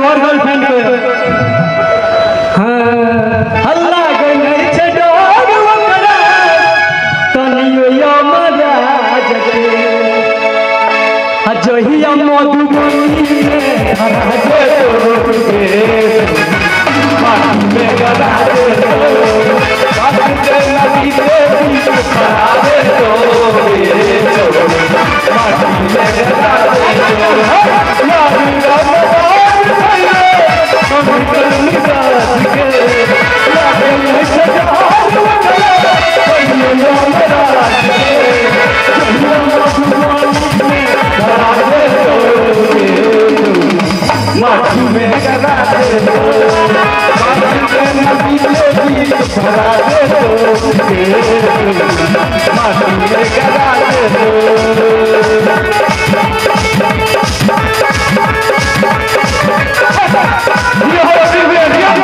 और गर्लफ्रेंड के हल्ला गई छे डोर ओकरा तनियो या महाराज के जहिया मधुबनी में धरा दे माटी में गड़ा दे माटी में नदी पे खड़ा दे माटी में गड़ा दे माटी में गड़ा दे माटी में गड़ा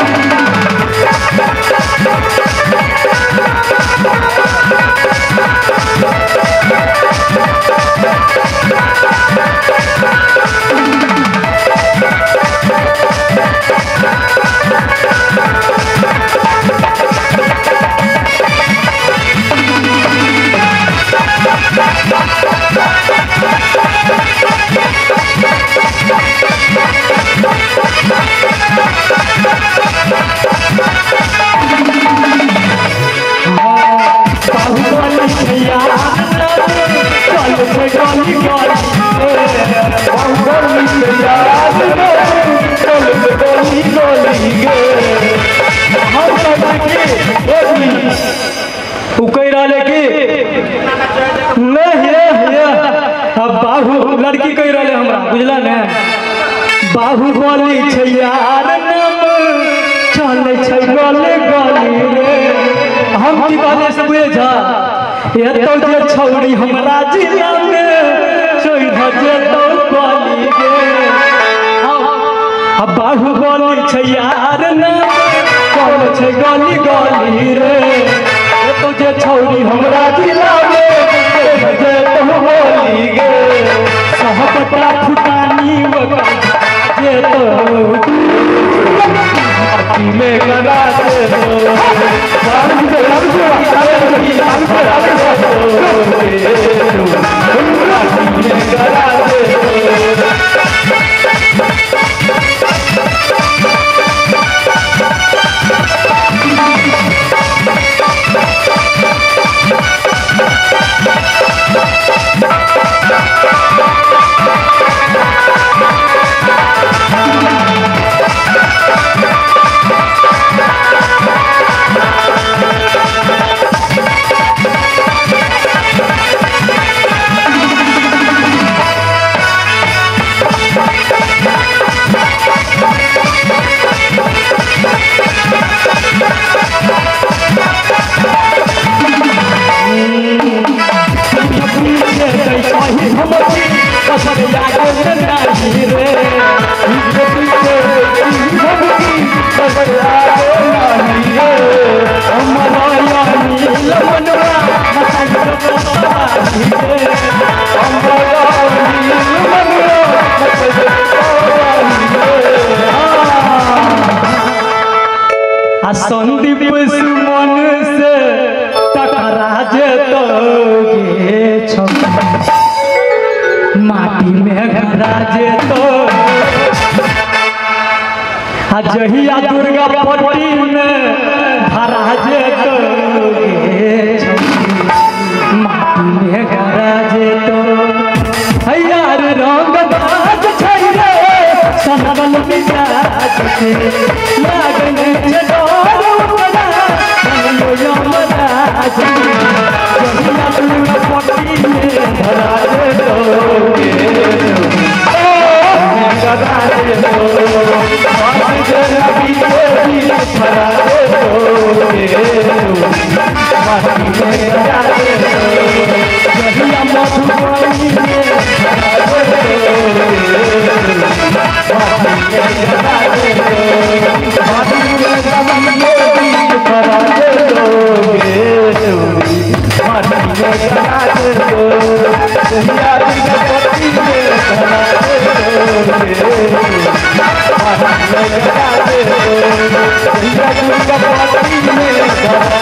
लड़की कह रहे हमरा बुझला ने बाहुबली छै यार नाम चले छै गले गली रे हम की बात से बुझा ये तो जे छौड़ी हमरा जिला में चोई भजे तो गली रे अब बाहुबली छै यार नाम चले छै गली गली रे ये तो जे छौड़ी हमरा जिला में भजे तो गली गे सहपटा फुटानी जे तो माटी में गड़ा दे माटी में गड़ा दे संदीप सुमन से टकरा जेतोगे माटी में गड़ा जेतो जहिया दुर्गा पट्टी में धरा जेतोगे माटी में गड़ा जेतो यार रंग बाज छै रे सनबल मिजाज के लागने छै डर ओकरा तनियो या महाराज जहिया दुर्गा पट्टी में धरा जेतोगे गड़ा जेतो माटी में नदी पे धरा जेतोगे माटी में गड़ा जेतो जहिया मधुबनी में धरा जेतोगे माटी कर